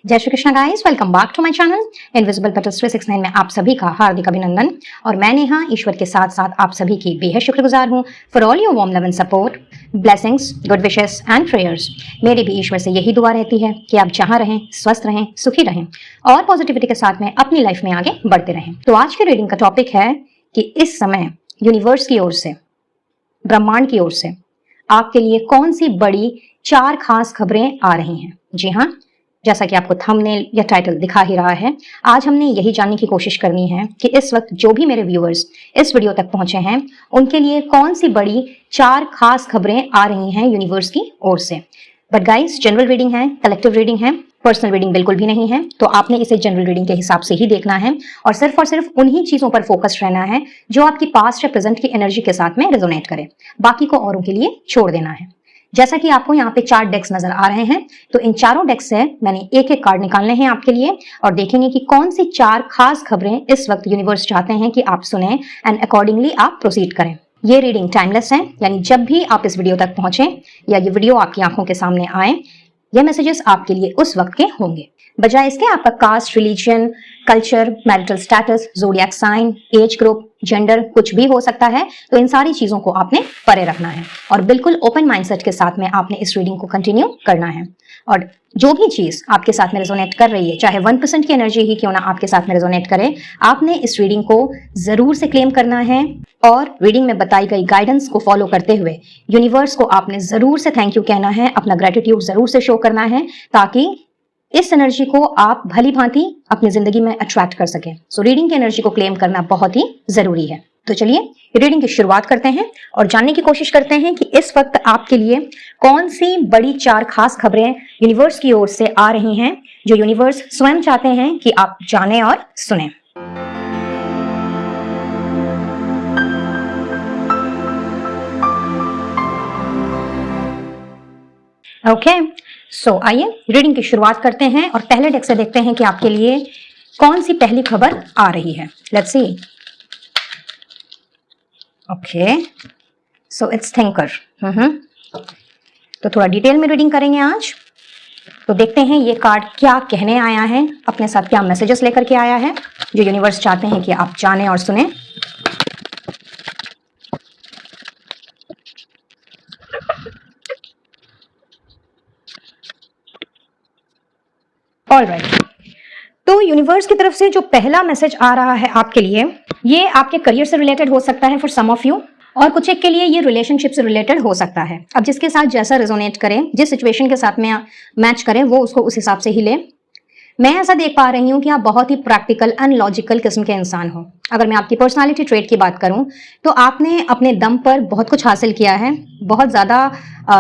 जय Shri Krishna guys, welcome back to my channel invisible petals 369 में आप सभी का हार्दिक अभिनंदन। और मैं नेहा ईश्वर के साथ साथ आप सभी की बेहद शुक्रगुजार हूँ for all your warm love and support, blessings, good wishes and prayers. मेरी भी ईश्वर से यही दुआ रहती है कि आप जहाँ रहें, स्वस्थ रहें, सुखी रहें और पॉजिटिविटी के साथ में अपनी लाइफ में आगे बढ़ते रहें। तो आज की रीडिंग का टॉपिक है कि इस समय यूनिवर्स की ओर से, ब्रह्मांड की ओर से आपके लिए कौन सी बड़ी 4 खास खबरें आ रही हैं। जी हाँ, जैसा कि आपको थंबनेल या टाइटल दिखा ही रहा है, आज हमने यही जानने की कोशिश करनी है कि इस वक्त जो भी मेरे व्यूअर्स इस वीडियो तक पहुंचे हैं उनके लिए कौन सी बड़ी 4 खास खबरें आ रही हैं यूनिवर्स की ओर से। बट गाइस, जनरल रीडिंग है, कलेक्टिव रीडिंग है, पर्सनल रीडिंग बिल्कुल भी नहीं है। तो आपने इसे जनरल रीडिंग के हिसाब से ही देखना है और सिर्फ उन्हीं चीजों पर फोकस रहना है जो आपकी पास्ट या प्रेजेंट की एनर्जी के साथ में रेजोनेट करे, बाकी को औरों के लिए छोड़ देना है। जैसा कि आपको यहाँ पे 4 डेक्स नजर आ रहे हैं, तो इन चारों डेक्स से मैंने एक एक कार्ड निकालने हैं आपके लिए और देखेंगे कि कौन सी 4 खास खबरें इस वक्त यूनिवर्स चाहते हैं कि आप सुने एंड अकॉर्डिंगली आप प्रोसीड करें। ये रीडिंग टाइमलेस है, यानी जब भी आप इस वीडियो तक पहुंचे या ये वीडियो आपकी आंखों के सामने आए, ये मैसेजेस आपके लिए उस वक्त के होंगे। बजाय इसके आपका caste, religion, culture, marital status, zodiac sign, age group, gender कुछ भी हो सकता है। तो इन सारी चीजों को आपने परे रखना है और बिल्कुल ओपन माइंडसेट के साथ में आपने इस रीडिंग को कंटिन्यू करना है। और जो भी चीज आपके साथ में रेजोनेट कर रही है, चाहे 1% की एनर्जी ही क्यों ना आपके साथ में रेजोनेट करे, आपने इस रीडिंग को जरूर से क्लेम करना है और रीडिंग में बताई गई गाइडेंस को फॉलो करते हुए यूनिवर्स को आपने जरूर से थैंक यू कहना है, अपना ग्रेटिट्यूड जरूर से शो करना है, ताकि इस एनर्जी को आप भली भांति अपनी जिंदगी में अट्रैक्ट कर सकें। सो रीडिंग की एनर्जी को क्लेम करना बहुत ही जरूरी है। तो चलिए रीडिंग की शुरुआत करते हैं और जानने की कोशिश करते हैं कि इस वक्त आपके लिए कौन सी बड़ी 4 खास खबरें यूनिवर्स की ओर से आ रही हैं जो यूनिवर्स स्वयं चाहते हैं कि आप जानें और सुनें। ओके, सो आइए रीडिंग की शुरुआत करते हैं और पहले डेक से देखते हैं कि आपके लिए कौन सी पहली खबर आ रही है। Let's see. Okay, so it's thinker. तो थोड़ा डिटेल में रीडिंग करेंगे आज। तो देखते हैं ये कार्ड क्या कहने आया है, अपने साथ क्या मैसेजेस लेकर के आया है जो यूनिवर्स चाहते हैं कि आप जानें और सुने। ऑलराइट, तो यूनिवर्स की तरफ से जो पहला मैसेज आ रहा है आपके लिए, ये आपके करियर से रिलेटेड हो सकता है फॉर सम ऑफ यू, और कुछ एक के लिए ये रिलेशनशिप से रिलेटेड हो सकता है। अब जिसके साथ जैसा रेजोनेट करें, जिस सिचुएशन के साथ में मैच करें, वो उसको उस हिसाब से ही ले। मैं ऐसा देख पा रही हूँ कि आप बहुत ही प्रैक्टिकल एंड लॉजिकल किस्म के इंसान हो। अगर मैं आपकी पर्सनालिटी ट्रेट की बात करूं तो आपने अपने दम पर बहुत कुछ हासिल किया है, बहुत ज़्यादा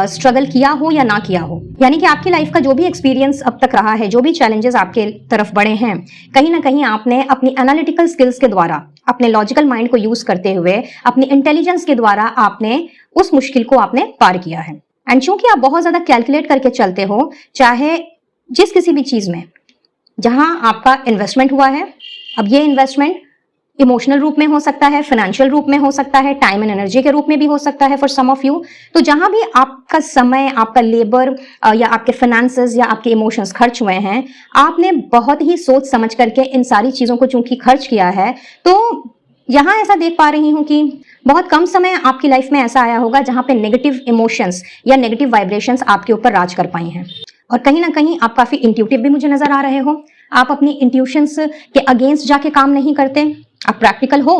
स्ट्रगल किया हो या ना किया हो, यानी कि आपकी लाइफ का जो भी एक्सपीरियंस अब तक रहा है, जो भी चैलेंजेस आपके तरफ बढ़े हैं, कहीं ना कहीं आपने अपनी एनालिटिकल स्किल्स के द्वारा, अपने लॉजिकल माइंड को यूज करते हुए, अपनी इंटेलिजेंस के द्वारा आपने उस मुश्किल को आपने पार किया है। एंड चूंकि आप बहुत ज़्यादा कैलकुलेट करके चलते हो, चाहे जिस किसी भी चीज़ में जहां आपका इन्वेस्टमेंट हुआ है, अब ये इन्वेस्टमेंट इमोशनल रूप में हो सकता है, फाइनेंशियल रूप में हो सकता है, टाइम एंड एनर्जी के रूप में भी हो सकता है फॉर सम ऑफ यू। तो जहां भी आपका समय, आपका लेबर या आपके फाइनेंसेस या आपके इमोशंस खर्च हुए हैं, आपने बहुत ही सोच समझ करके इन सारी चीजों को चूंकि खर्च किया है, तो यहाँ ऐसा देख पा रही हूँ कि बहुत कम समय आपकी लाइफ में ऐसा आया होगा जहां पे नेगेटिव इमोशंस या नेगेटिव वाइब्रेशंस आपके ऊपर राज कर पाई हैं। और कहीं ना कहीं आप काफी इंट्यूटिव भी मुझे नजर आ रहे हो। आप अपनी इंट्यूशंस के अगेंस्ट जाके काम नहीं करते। आप प्रैक्टिकल हो,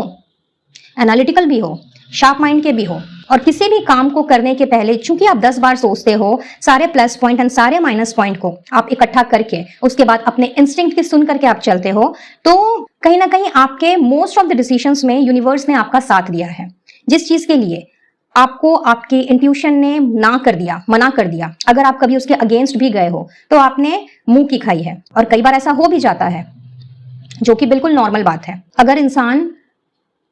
एनालिटिकल भी हो, शार्प माइंड के भी हो, और किसी भी काम को करने के पहले चूंकि आप 10 बार सोचते हो, सारे प्लस पॉइंट एंड सारे माइनस पॉइंट को आप इकट्ठा करके उसके बाद अपने इंस्टिंक्ट की सुन करके आप चलते हो, तो कहीं ना कहीं आपके मोस्ट ऑफ द डिसीजंस में यूनिवर्स ने आपका साथ दिया है। जिस चीज के लिए आपको आपकी इंट्यूशन ने ना कर दिया, मना कर दिया, अगर आप कभी उसके अगेंस्ट भी गए हो तो आपने मुंह की खाई है। और कई बार ऐसा हो भी जाता है, जो कि बिल्कुल नॉर्मल बात है। अगर इंसान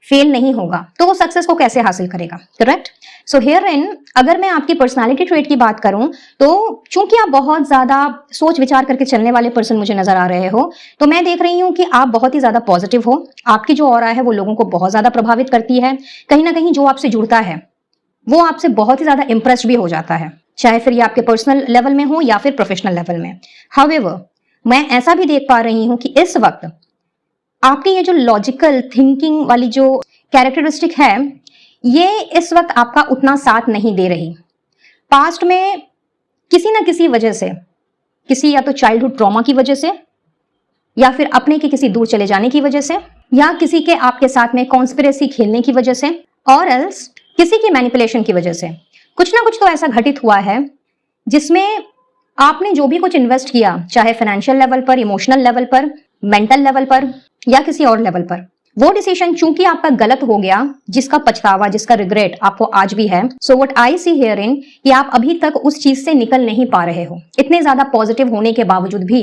फेल नहीं होगा तो वो सक्सेस को कैसे हासिल करेगा, करेक्ट? सो हियर इन, अगर मैं आपकी पर्सनालिटी ट्रेट की बात करूं तो चूंकि आप बहुत ज्यादा सोच विचार करके चलने वाले पर्सन मुझे नजर आ रहे हो, तो मैं देख रही हूं कि आप बहुत ही ज्यादा पॉजिटिव हो। आपकी जो ऑरा है वो लोगों को बहुत ज्यादा प्रभावित करती है। कहीं ना कहीं जो आपसे जुड़ता है वो आपसे बहुत ही ज्यादा इंप्रेस्ड भी हो जाता है, चाहे फिर ये आपके पर्सनल लेवल में हो या फिर प्रोफेशनल लेवल में। हाउएवर, मैं ऐसा भी देख पा रही हूं कि इस वक्त आपकी ये जो लॉजिकल थिंकिंग वाली जो कैरेक्टरिस्टिक है, ये इस वक्त आपका उतना साथ नहीं दे रही। पास्ट में किसी ना किसी वजह से, किसी या तो चाइल्डहुड ट्रॉमा की वजह से, या फिर अपने के किसी दूर चले जाने की वजह से, या किसी के आपके साथ में कॉन्स्पिरेसी खेलने की वजह से, और एल्स किसी की मैनिपुलेशन की वजह से कुछ ना कुछ तो ऐसा घटित हुआ है जिसमें आपने जो भी कुछ इन्वेस्ट किया, चाहे फाइनेंशियल लेवल पर, इमोशनल लेवल पर, मेंटल लेवल पर या किसी और लेवल पर, वो डिसीजन चूंकि आपका गलत हो गया, जिसका पछतावा, जिसका रिग्रेट आपको आज भी है। So what I see here in कि आप अभी तक उस चीज से निकल नहीं पा रहे हो। इतने ज्यादा पॉजिटिव होने के बावजूद भी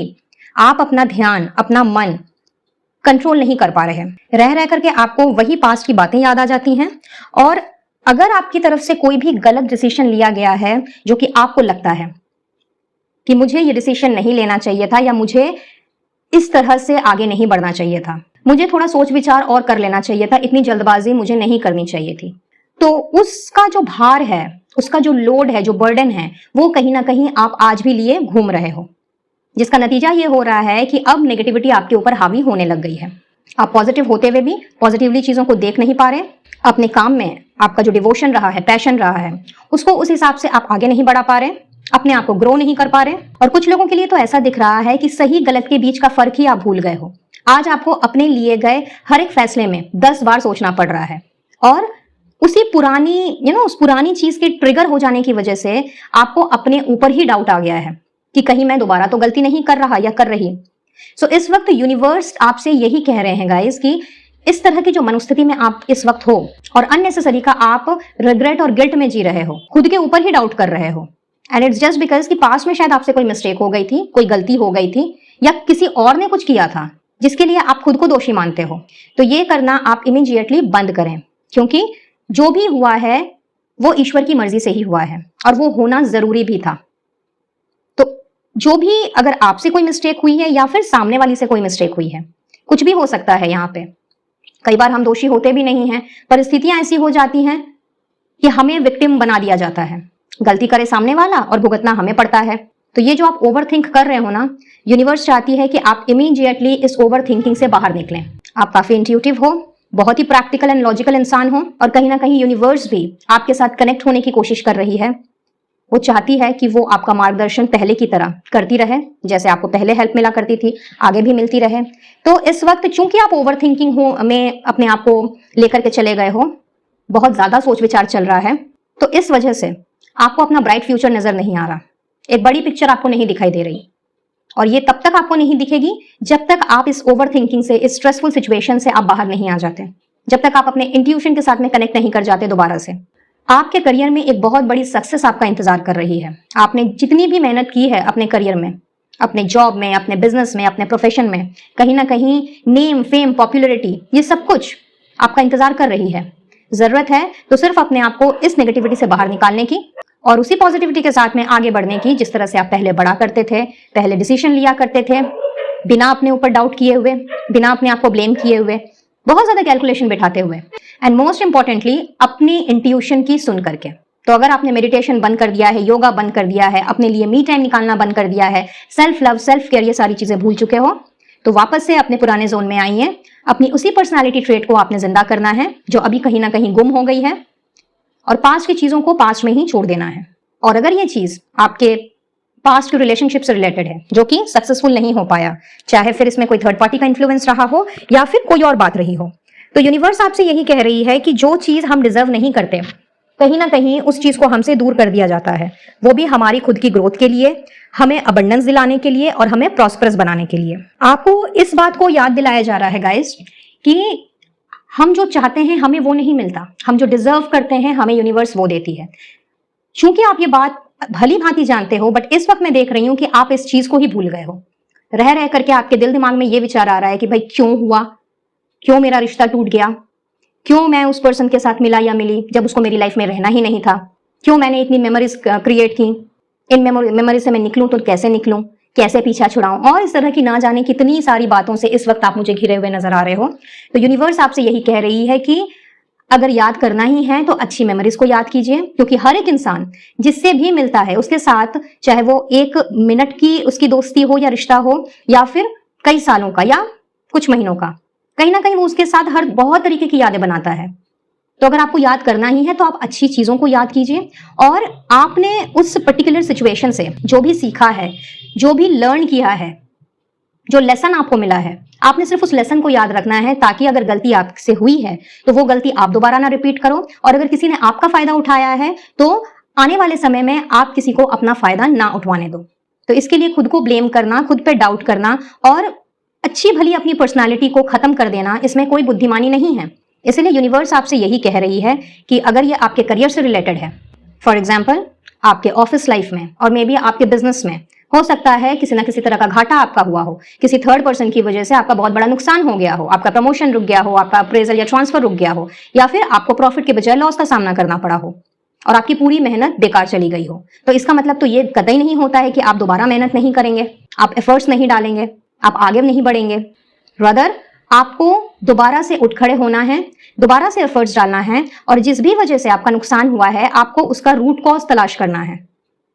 आप अपना ध्यान, अपना मन कंट्रोल नहीं कर पा रहे। रह करके आपको वही पास्ट की बातें याद आ जाती हैं, और अगर आपकी तरफ से कोई भी गलत डिसीजन लिया गया है जो कि आपको लगता है कि मुझे ये डिसीजन नहीं लेना चाहिए था, या मुझे इस तरह से आगे नहीं बढ़ना चाहिए था, मुझे थोड़ा सोच विचार और कर लेना चाहिए था, इतनी जल्दबाजी मुझे नहीं करनी चाहिए थी, तो उसका जो भार है, उसका जो लोड है, जो बर्डन है, वो कहीं ना कहीं आप आज भी लिए घूम रहे हो, जिसका नतीजा ये हो रहा है कि अब नेगेटिविटी आपके ऊपर हावी होने लग गई है। आप पॉजिटिव होते हुए भी पॉजिटिवली चीजों को देख नहीं पा रहे। अपने काम में आपका जो डिवोशन रहा है, पैशन रहा है, उसको उस हिसाब से आप आगे नहीं बढ़ा पा रहे, अपने आप को ग्रो नहीं कर पा रहे। और कुछ लोगों के लिए तो ऐसा दिख रहा है कि सही गलत के बीच का फर्क ही आप भूल गए हो। आज आपको अपने लिए गए हर एक फैसले में 10 बार सोचना पड़ रहा है, और उसी पुरानी उस पुरानी चीज के ट्रिगर हो जाने की वजह से आपको अपने ऊपर ही डाउट आ गया है कि कहीं मैं दोबारा तो गलती नहीं कर रहा या कर रही। सो इस वक्त यूनिवर्स आपसे यही कह रहे हैं गाइस कि इस तरह की जो मनोस्थिति में आप इस वक्त हो, और अननेसेसरी का आप रिग्रेट और गिल्ट में जी रहे हो, खुद के ऊपर ही डाउट कर रहे हो, एंड इट्स जस्ट बिकॉज कि पास्ट में शायद आपसे कोई मिस्टेक हो गई थी, कोई गलती हो गई थी, या किसी और ने कुछ किया था जिसके लिए आप खुद को दोषी मानते हो। तो ये करना आप इमीडिएटली बंद करें, क्योंकि जो भी हुआ है वो ईश्वर की मर्जी से ही हुआ है, और वो होना जरूरी भी था। तो जो भी, अगर आपसे कोई मिस्टेक हुई है या फिर सामने वाली से कोई मिस्टेक हुई है, कुछ भी हो सकता है। यहाँ पे कई बार हम दोषी होते भी नहीं हैं, परिस्थितियां ऐसी हो जाती हैं कि हमें विक्टिम बना दिया जाता है, गलती करे सामने वाला और भुगतना हमें पड़ता है। तो ये जो आप ओवर थिंक कर रहे हो ना, यूनिवर्स चाहती है कि आप इमीडिएटली इस ओवर थिंकिंग से बाहर निकलें। आप काफी इंट्यूटिव हो, बहुत ही प्रैक्टिकल एंड लॉजिकल इंसान हो, और कहीं ना कहीं यूनिवर्स भी आपके साथ कनेक्ट होने की कोशिश कर रही है। वो चाहती है कि वो आपका मार्गदर्शन पहले की तरह करती रहे, जैसे आपको पहले हेल्प मिला करती थी, आगे भी मिलती रहे। तो इस वक्त चूंकि आप ओवर थिंकिंग में अपने आप को लेकर के चले गए हो, बहुत ज्यादा सोच विचार चल रहा है, तो इस वजह से आपको अपना ब्राइट फ्यूचर नजर नहीं आ रहा, एक बड़ी पिक्चर आपको नहीं दिखाई दे रही। और ये तब तक आपको नहीं दिखेगी जब तक आप इस ओवर थिंकिंग से, इस स्ट्रेसफुल सिचुएशन से आप बाहर नहीं आ जाते, जब तक आप अपने इंट्यूशन के साथ में कनेक्ट नहीं कर जाते दोबारा से। आपके करियर में एक बहुत बड़ी सक्सेस आपका इंतजार कर रही है। आपने जितनी भी मेहनत की है अपने करियर में, अपने जॉब में, अपने बिजनेस में, अपने प्रोफेशन में, कहीं ना कहीं नेम, फेम, पॉपुलैरिटी, ये सब कुछ आपका इंतजार कर रही है। जरूरत है तो सिर्फ अपने आप को इस नेगेटिविटी से बाहर निकालने की, और उसी पॉजिटिविटी के साथ में आगे बढ़ने की, जिस तरह से आप पहले बढ़ा करते थे, पहले डिसीजन लिया करते थे, बिना अपने ऊपर डाउट किए हुए, बिना अपने आप को ब्लेम किए हुए, बहुत ज्यादा कैलकुलेशन बिठाते हुए, एंड मोस्ट इंपॉर्टेंटली अपनी इंट्यूशन की सुन करके। तो अगर आपने मेडिटेशन बंद कर दिया है, योगा बंद कर दिया है, अपने लिए मी टाइम निकालना बंद कर दिया है, सेल्फ लव, सेल्फ केयर, ये सारी चीजें भूल चुके हो, तो वापस से अपने पुराने जोन में आइए। अपनी उसी पर्सनालिटी ट्रेट को आपने जिंदा करना है जो अभी कहीं ना कहीं गुम हो गई है, और पास्ट की चीजों को पास्ट में ही छोड़ देना है। और अगर ये चीज आपके पास्ट के रिलेशनशिप से रिलेटेड है जो कि सक्सेसफुल नहीं हो पाया, चाहे फिर इसमें कोई थर्ड पार्टी का इन्फ्लुएंस रहा हो या फिर कोई और बात रही हो, तो यूनिवर्स आपसे यही कह रही है कि जो चीज हम डिजर्व नहीं करते, कहीं ना कहीं उस चीज को हमसे दूर कर दिया जाता है, वो भी हमारी खुद की ग्रोथ के लिए, हमें अबंडेंस दिलाने के लिए और हमें प्रॉस्परस बनाने के लिए। आपको इस बात को याद दिलाया जा रहा है गाइस कि हम जो चाहते हैं हमें वो नहीं मिलता, हम जो डिजर्व करते हैं हमें यूनिवर्स वो देती है। क्योंकि आप ये बात भली भांति जानते हो, बट इस वक्त मैं देख रही हूं कि आप इस चीज को ही भूल गए हो। रह रह करके आपके दिल दिमाग में ये विचार आ रहा है कि भाई क्यों हुआ, क्यों मेरा रिश्ता टूट गया, क्यों मैं उस पर्सन के साथ मिला या मिली जब उसको मेरी लाइफ में रहना ही नहीं था, क्यों मैंने इतनी मेमोरीज क्रिएट की, इन मेमोरी से मैं निकलूं तो कैसे निकलूं, कैसे पीछा छुड़ाऊं, और इस तरह की ना जाने कितनी सारी बातों से इस वक्त आप मुझे घिरे हुए नजर आ रहे हो। तो यूनिवर्स आपसे यही कह रही है कि अगर याद करना ही है तो अच्छी मेमोरीज को याद कीजिए, क्योंकि हर एक इंसान जिससे भी मिलता है उसके साथ, चाहे वो 1 मिनट की उसकी दोस्ती हो या रिश्ता हो, या फिर कई सालों का या कुछ महीनों का, कहीं ना कहीं वो उसके साथ हर बहुत तरीके की यादें बनाता है। तो अगर आपको याद करना ही है तो आप अच्छी चीजों को याद कीजिए, और आपने उस पर्टिकुलर सिचुएशन से जो भी सीखा है, जो भी लर्न किया है, जो लेसन आपको मिला है, आपने सिर्फ उस लेसन को याद रखना है, ताकि अगर गलती आपसे हुई है तो वो गलती आप दोबारा ना रिपीट करो, और अगर किसी ने आपका फायदा उठाया है तो आने वाले समय में आप किसी को अपना फायदा ना उठवाने दो। तो इसके लिए खुद को ब्लेम करना, खुद पे डाउट करना और अच्छी भली अपनी पर्सनालिटी को खत्म कर देना, इसमें कोई बुद्धिमानी नहीं है। इसलिए यूनिवर्स आपसे यही कह रही है कि अगर ये आपके करियर से रिलेटेड है, फॉर एग्जाम्पल आपके ऑफिस लाइफ में और मे बी आपके बिजनेस में, हो सकता है किसी ना किसी तरह का घाटा आपका हुआ हो, किसी थर्ड पर्सन की वजह से आपका बहुत बड़ा नुकसान हो गया हो, आपका प्रमोशन रुक गया हो, आपका अप्रेजल या ट्रांसफर रुक गया हो, या फिर आपको प्रॉफिट के बजाय लॉस का सामना करना पड़ा हो और आपकी पूरी मेहनत बेकार चली गई हो। तो इसका मतलब तो ये कतई नहीं होता है कि आप दोबारा मेहनत नहीं करेंगे, आप एफर्ट्स नहीं डालेंगे, आप आगे नहीं बढ़ेंगे। रदर आपको दोबारा से उठ खड़े होना है, दोबारा से एफर्ट्स डालना है, और जिस भी वजह से आपका नुकसान हुआ है आपको उसका रूट कॉज तलाश करना है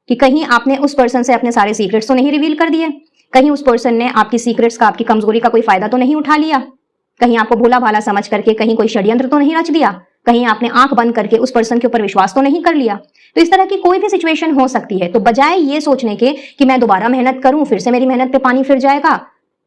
कि कहीं आपने उस पर्सन से अपने सारे सीक्रेट्स तो नहीं रिवील कर दिए, कहीं उस पर्सन ने आपकी सीक्रेट्स का, आपकी कमजोरी का कोई फायदा तो नहीं उठा लिया, कहीं आपको भोला भाला समझ करके कहीं कोई षड्यंत्र तो नहीं रच दिया, कहीं आपने आंख बंद करके उस पर्सन के ऊपर विश्वास तो नहीं कर लिया। तो इस तरह की कोई भी सिचुएशन हो सकती है। तो बजाय ये सोचने के कि मैं दोबारा मेहनत करूं, फिर से मेरी मेहनत पे पानी फिर जाएगा,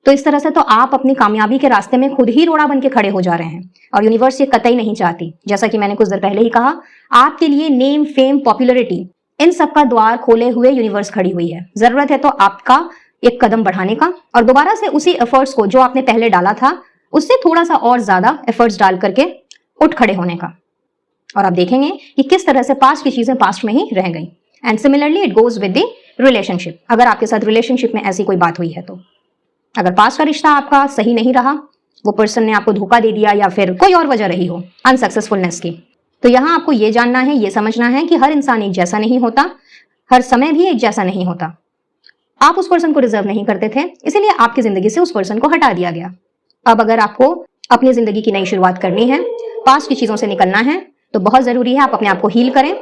तो इस तरह से तो आप अपनी कामयाबी के रास्ते में खुद ही रोड़ा बन के खड़े हो जा रहे हैं, और यूनिवर्स ये कतई नहीं चाहती। जैसा कि मैंने कुछ देर पहले ही कहा, आपके लिए नेम, फेम, पॉपुलैरिटी, इन सब का द्वार खोले हुए यूनिवर्स खड़ी हुई है। जरूरत है तो आपका एक कदम बढ़ाने का, और दोबारा से उसी एफर्ट्स को जो आपने पहले डाला था उससे थोड़ा सा और ज्यादा एफर्ट्स डाल करके उठ खड़े होने का। और आप देखेंगे कि किस तरह से पास्ट की चीजें पास्ट में ही रह गई। And similarly it goes with the relationship. अगर आपके साथ रिलेशनशिप में ऐसी कोई बात हुई है, तो अगर पास्ट का रिश्ता आपका सही नहीं रहा, वो पर्सन ने आपको धोखा दे दिया या फिर कोई और वजह रही हो अनसक्सेसफुलनेस की, तो यहां आपको ये जानना है, ये समझना है कि हर इंसान एक जैसा नहीं होता, हर समय भी एक जैसा नहीं होता। आप उस पर्सन को डिजर्व नहीं करते थे, इसीलिए आपकी जिंदगी से उस पर्सन को हटा दिया गया। अब अगर आपको अपनी जिंदगी की नई शुरुआत करनी है, पास्ट की चीजों से निकलना है, तो बहुत जरूरी है आप अपने आप को हील करें,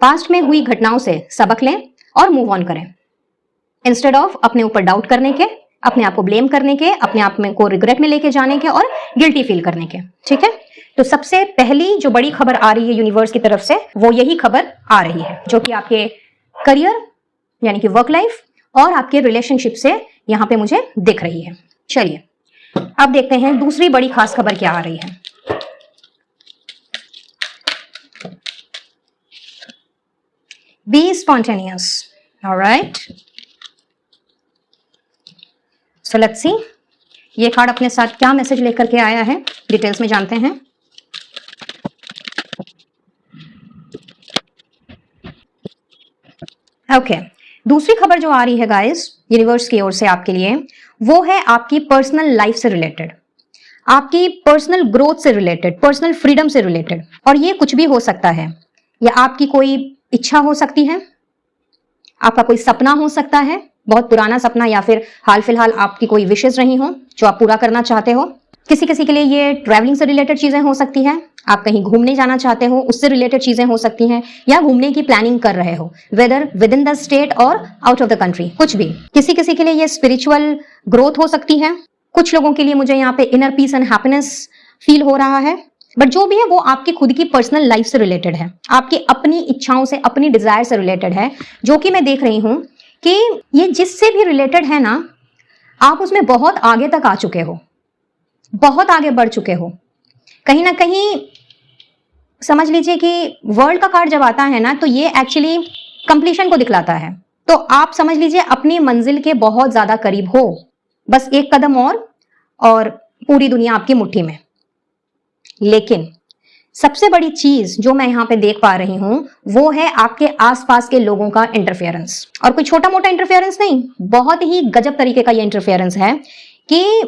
पास्ट में हुई घटनाओं से सबक लें और मूव ऑन करें, इंस्टेड ऑफ अपने ऊपर डाउट करने के, अपने आप को ब्लेम करने के, अपने आप में को रिग्रेट में लेके जाने के और गिल्टी फील करने के। ठीक है, तो सबसे पहली जो बड़ी खबर आ रही है यूनिवर्स की तरफ से, वो यही खबर आ रही है, जो कि आपके करियर यानी कि वर्क लाइफ और आपके रिलेशनशिप से यहां पे मुझे दिख रही है। चलिए अब देखते हैं दूसरी बड़ी खास खबर क्या आ रही है। Be spontaneous. Alright, so let's सी ये कार्ड अपने साथ क्या मैसेज लेकर के आया है, डिटेल्स में जानते हैं। ओके, दूसरी खबर जो आ रही है गाइस यूनिवर्स की ओर से आपके लिए, वो है आपकी पर्सनल लाइफ से रिलेटेड, आपकी पर्सनल ग्रोथ से रिलेटेड, पर्सनल फ्रीडम से रिलेटेड। और ये कुछ भी हो सकता है, या आपकी कोई इच्छा हो सकती है, आपका कोई सपना हो सकता है, बहुत पुराना सपना, या फिर हाल फिलहाल आपकी कोई विशेष रही हो जो आप पूरा करना चाहते हो। किसी किसी के लिए ये ट्रैवलिंग से रिलेटेड चीजें हो सकती है, आप कहीं घूमने जाना चाहते हो उससे रिलेटेड चीजें हो सकती हैं, या घूमने की प्लानिंग कर रहे हो, whether within the state और आउट ऑफ द कंट्री, कुछ भी। किसी किसी के लिए ये स्पिरिचुअल ग्रोथ हो सकती है, कुछ लोगों के लिए मुझे यहाँ पे inner peace and happiness feel हो रहा है। बट जो भी है वो आपकी खुद की पर्सनल लाइफ से रिलेटेड है, आपकी अपनी इच्छाओं से, अपनी डिजायर से रिलेटेड है, जो कि मैं देख रही हूं कि ये जिससे भी रिलेटेड है ना, आप उसमें बहुत आगे तक आ चुके हो, बहुत आगे बढ़ चुके हो। कहीं ना कहीं समझ लीजिए कि वर्ल्ड का कार्ड जब आता है ना, तो ये एक्चुअली कंप्लीशन को दिखलाता है। तो आप समझ लीजिए अपनी मंजिल के बहुत ज्यादा करीब हो, बस एक कदम और पूरी दुनिया आपकी मुट्ठी में। लेकिन सबसे बड़ी चीज जो मैं यहाँ पे देख पा रही हूं, वो है आपके आसपास के लोगों का इंटरफेरेंस। और कोई छोटा मोटा इंटरफेरेंस नहीं, बहुत ही गजब तरीके का ये इंटरफेरेंस है कि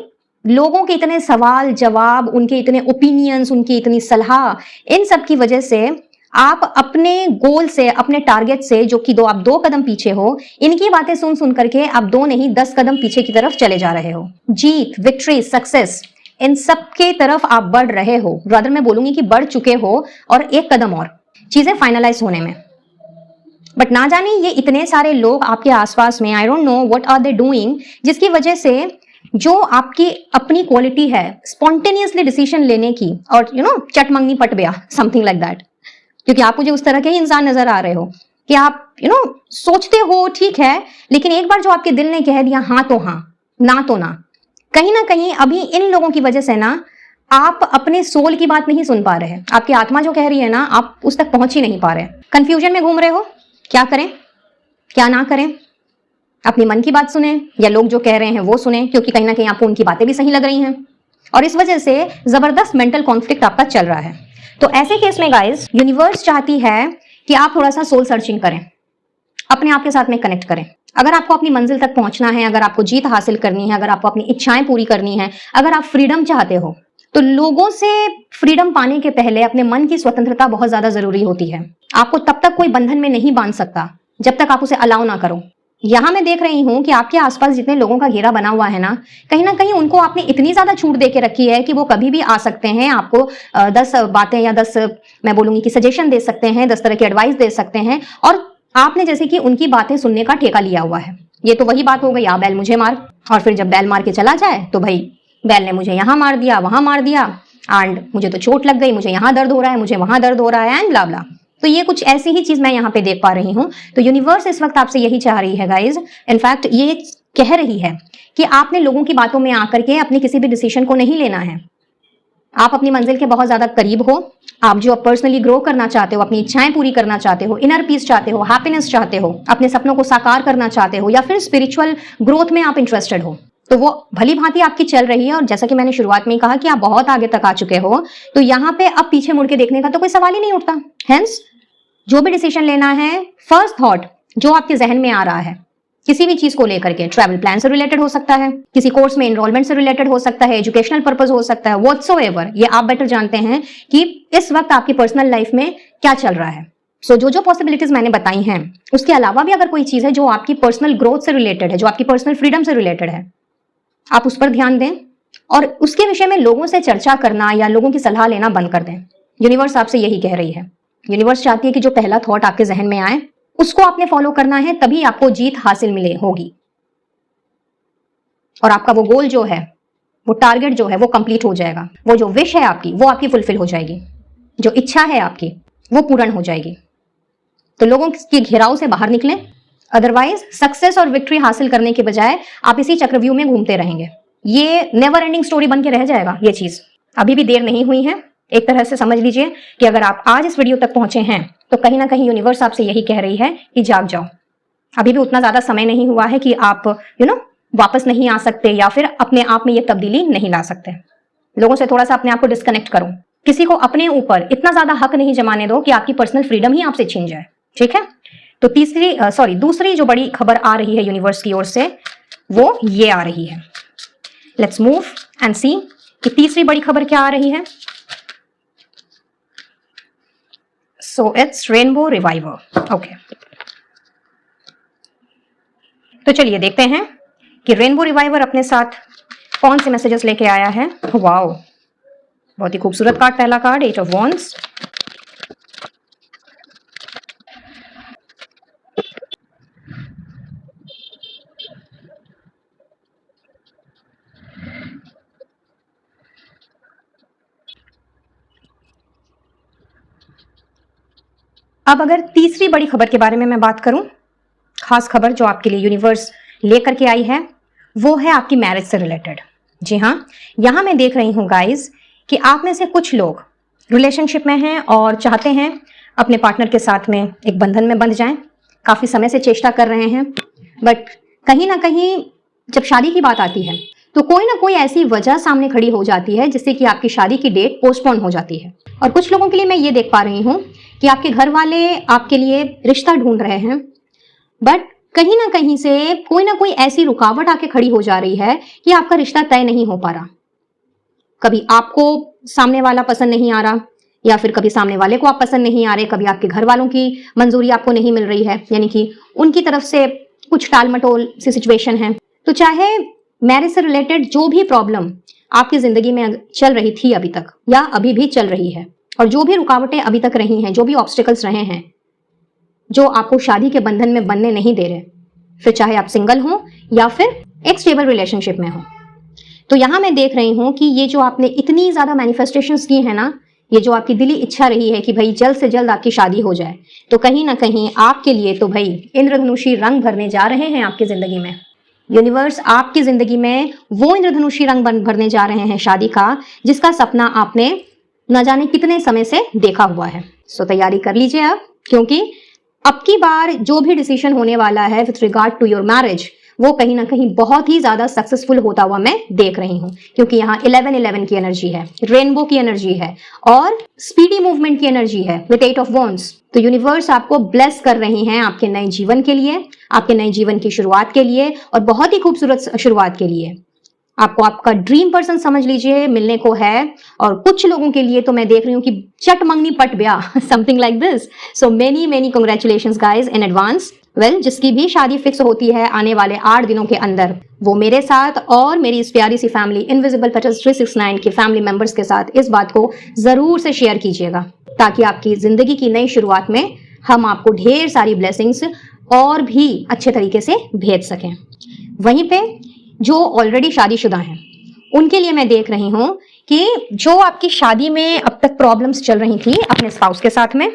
लोगों के इतने सवाल जवाब, उनके इतने ओपिनियंस, उनकी इतनी सलाह, इन सब की वजह से आप अपने गोल से, अपने टारगेट से, जो कि आप 2 कदम पीछे हो, इनकी बातें सुन सुन करके आप 2 नहीं 10 कदम पीछे की तरफ चले जा रहे हो। जीत, विक्ट्री, सक्सेस, इन सब के तरफ आप बढ़ रहे हो, रादर मैं बोलूंगी कि बढ़ चुके हो, और एक कदम और चीजें फाइनलाइज होने में। बट ना जाने ये इतने सारे लोग आपके आसपास में, I don't know what are they doing, जिसकी वजह से जो आपकी अपनी क्वालिटी है स्पॉन्टेनियसली डिसीजन लेने की, और चट मंगनी पट गया, समथिंग लाइक दैट, क्योंकि आप मुझे उस तरह के ही इंसान नजर आ रहे हो कि आप सोचते हो ठीक है, लेकिन एक बार जो आपके दिल ने कह दिया हाँ तो हाँ, ना तो ना, कहीं ना कहीं अभी इन लोगों की वजह से ना आप अपने सोल की बात नहीं सुन पा रहे हैं। आपकी आत्मा जो कह रही है ना, आप उस तक पहुंच ही नहीं पा रहे, कंफ्यूजन में घूम रहे हो, क्या करें क्या ना करें, अपनी मन की बात सुने या लोग जो कह रहे हैं वो सुने, क्योंकि कहीं ना कहीं आपको उनकी बातें भी सही लग रही हैं, और इस वजह से जबरदस्त मेंटल कॉन्फ्लिक्ट आपका चल रहा है। तो ऐसे केस में गाइस, यूनिवर्स चाहती है कि आप थोड़ा सा सोल सर्चिंग करें, अपने आप के साथ में कनेक्ट करें। अगर आपको अपनी मंजिल तक पहुंचना है, अगर आपको जीत हासिल करनी है, अगर आपको अपनी इच्छाएं पूरी करनी है, अगर आप फ्रीडम चाहते हो, तो लोगों से फ्रीडम पाने के पहले अपने मन की स्वतंत्रता बहुत ज्यादा जरूरी होती है। आपको तब तक कोई बंधन में नहीं बांध सकता जब तक आप उसे अलाउ ना करो। यहां मैं देख रही हूं कि आपके आसपास जितने लोगों का घेरा बना हुआ है ना कहीं उनको आपने इतनी ज्यादा छूट दे के रखी है कि वो कभी भी आ सकते हैं, आपको 10 बातें या 10 मैं बोलूंगी कि सजेशन दे सकते हैं, 10 तरह की एडवाइस दे सकते हैं, और आपने जैसे कि उनकी बातें सुनने का ठेका लिया हुआ है। ये तो वही बात हो गई, आ बैल मुझे मार, और फिर जब बैल मार के चला जाए तो भाई बैल ने मुझे यहाँ मार दिया, वहां मार दिया, एंड मुझे तो चोट लग गई, मुझे यहाँ दर्द हो रहा है, मुझे वहां दर्द हो रहा है, एंड ब्ला ब्ला। तो ये कुछ ऐसी ही चीज मैं यहाँ पे देख पा रही हूँ। तो यूनिवर्स इस वक्त आपसे यही चाह रही है गाइज, इनफैक्ट ये कह रही है कि आपने लोगों की बातों में आकर के अपने किसी भी डिसीजन को नहीं लेना है। आप अपनी मंजिल के बहुत ज्यादा करीब हो, आप जो पर्सनली ग्रो करना चाहते हो, अपनी इच्छाएं पूरी करना चाहते हो, इनर पीस चाहते हो, हैप्पीनेस चाहते हो, अपने सपनों को साकार करना चाहते हो, या फिर स्पिरिचुअल ग्रोथ में आप इंटरेस्टेड हो, तो वो भली भांति आपकी चल रही है। और जैसा कि मैंने शुरुआत में कहा कि आप बहुत आगे तक आ चुके हो, तो यहाँ पे अब पीछे मुड़ के देखने का तो कोई सवाल ही नहीं उठता। हेंस जो भी डिसीजन लेना है, फर्स्ट थॉट जो आपके जहन में आ रहा है किसी भी चीज को लेकर के, ट्रैवल प्लान से रिलेटेड हो सकता है, किसी कोर्स में एनरोलमेंट से रिलेटेड हो सकता है, एजुकेशनल पर्पस हो सकता है, व्हाटसोएवर, ये आप बेटर जानते हैं कि इस वक्त आपकी पर्सनल लाइफ में क्या चल रहा है। सो जो पॉसिबिलिटीज मैंने बताई हैं, उसके अलावा भी अगर कोई चीज है जो आपकी पर्सनल ग्रोथ से रिलेटेड है, जो आपकी पर्सनल फ्रीडम से रिलेटेड है, आप उस पर ध्यान दें और उसके विषय में लोगों से चर्चा करना या लोगों की सलाह लेना बंद कर दें। यूनिवर्स आपसे यही कह रही है। यूनिवर्स चाहती है कि जो पहला थॉट आपके जहन में आए उसको आपने फॉलो करना है, तभी आपको जीत हासिल मिले होगी, और आपका वो गोल जो है, वो टारगेट जो है, वो कंप्लीट हो जाएगा। वो जो विश है आपकी, वो आपकी फुलफिल हो जाएगी, जो इच्छा है आपकी वो पूर्ण हो जाएगी। तो लोगों के घेराव से बाहर निकलें, अदरवाइज सक्सेस और विक्ट्री हासिल करने के बजाय आप इसी चक्रव्यूह में घूमते रहेंगे। ये नेवर एंडिंग स्टोरी बन के रह जाएगा। ये चीज अभी भी देर नहीं हुई है। एक तरह से समझ लीजिए कि अगर आप आज इस वीडियो तक पहुंचे हैं तो कहीं ना कहीं यूनिवर्स आपसे यही कह रही है कि जाग जाओ। अभी भी उतना ज्यादा समय नहीं हुआ है कि आप वापस नहीं आ सकते या फिर अपने आप में ये तब्दीली नहीं ला सकते। लोगों से थोड़ा सा अपने आप को डिस्कनेक्ट करो। किसी को अपने ऊपर इतना ज्यादा हक नहीं जमाने दो कि आपकी पर्सनल फ्रीडम ही आपसे छीन जाए। ठीक है, तो दूसरी जो बड़ी खबर आ रही है यूनिवर्स की ओर से, वो ये आ रही है। लेट्स मूव एंड सी कि तीसरी बड़ी खबर क्या आ रही है। So it's rainbow reviver. Okay, तो चलिए देखते हैं कि रेनबो रिवाइवर अपने साथ कौन से मैसेजेस लेके आया है। वाओ, बहुत ही खूबसूरत कार्ड, पहला कार्ड 8 ऑफ वॉन्ड्स। अब अगर तीसरी बड़ी खबर के बारे में मैं बात करूं, खास खबर जो आपके लिए यूनिवर्स लेकर के आई है, वो है आपकी मैरिज से रिलेटेड। जी हाँ, यहां मैं देख रही हूं गाइज कि आप में से कुछ लोग रिलेशनशिप में हैं और चाहते हैं अपने पार्टनर के साथ में एक बंधन में बंध जाएं। काफी समय से चेष्टा कर रहे हैं, बट कहीं ना कहीं जब शादी की बात आती है तो कोई ना कोई ऐसी वजह सामने खड़ी हो जाती है जिससे कि आपकी शादी की डेट पोस्टपोन हो जाती है। और कुछ लोगों के लिए मैं ये देख पा रही हूँ कि आपके घर वाले आपके लिए रिश्ता ढूंढ रहे हैं, बट कहीं ना कहीं से कोई ना कोई ऐसी रुकावट आके खड़ी हो जा रही है कि आपका रिश्ता तय नहीं हो पा रहा। कभी आपको सामने वाला पसंद नहीं आ रहा, या फिर कभी सामने वाले को आप पसंद नहीं आ रहे, कभी आपके घर वालों की मंजूरी आपको नहीं मिल रही है, यानी कि उनकी तरफ से कुछ टाल मटोल सी सिचुएशन है। तो चाहे मैरिज से रिलेटेड जो भी प्रॉब्लम आपकी जिंदगी में चल रही थी अभी तक या अभी भी चल रही है, और जो भी रुकावटें अभी तक रही हैं, जो भी ऑब्स्टिकल्स रहे हैं जो आपको शादी के बंधन में बनने नहीं दे रहे, फिर चाहे आप सिंगल हो या फिर एक स्टेबल रिलेशनशिप में हो, तो यहां मैं देख रही हूं कि ये जो आपने इतनी ज्यादा मैनिफेस्टेशंस की है ना, ये जो आपकी दिली इच्छा रही है कि भाई जल्द से जल्द आपकी शादी हो जाए, तो कहीं ना कहीं आपके लिए तो भाई इंद्रधनुषी रंग भरने जा रहे हैं आपकी जिंदगी में। यूनिवर्स आपकी जिंदगी में वो इंद्रधनुषी रंग भरने जा रहे हैं शादी का, जिसका सपना आपने न जाने कितने समय से देखा हुआ है। सो तैयारी कर लीजिए अब, क्योंकि अब की बार जो भी डिसीजन होने वाला है with regard to your marriage, वो कहीं ना कहीं बहुत ही ज्यादा सक्सेसफुल होता हुआ मैं देख रही हूं, क्योंकि यहाँ 11-11 की एनर्जी है, रेनबो की एनर्जी है और स्पीडी मूवमेंट की एनर्जी है विथ 8 ऑफ वॉन्ड्स। तो यूनिवर्स आपको ब्लेस कर रही हैं आपके नए जीवन के लिए, आपके नए जीवन की शुरुआत के लिए, और बहुत ही खूबसूरत शुरुआत के लिए। आपको आपका ड्रीम पर्सन समझ लीजिए मिलने को है, और कुछ लोगों के लिए तो मैं देख रही हूँ कि चट मंगनी पट ब्याह, something like this. So many many congratulations guys in advance. Well, जिसकी भी शादी फिक्स होती है आने वाले 8 दिनों के अंदर, वो मेरे साथ और मेरी इस प्यारी सी फैमिली इनविजिबल पेटल्स 369 के फैमिली मेंबर्स के साथ इस बात को जरूर से शेयर कीजिएगा, ताकि आपकी जिंदगी की नई शुरुआत में हम आपको ढेर सारी ब्लेसिंग्स और भी अच्छे तरीके से भेज सकें। वहीं पे जो ऑलरेडी शादीशुदा हैं उनके लिए मैं देख रही हूं कि जो आपकी शादी में अब तक प्रॉब्लम्स चल रही थी अपने स्पाउस के साथ में,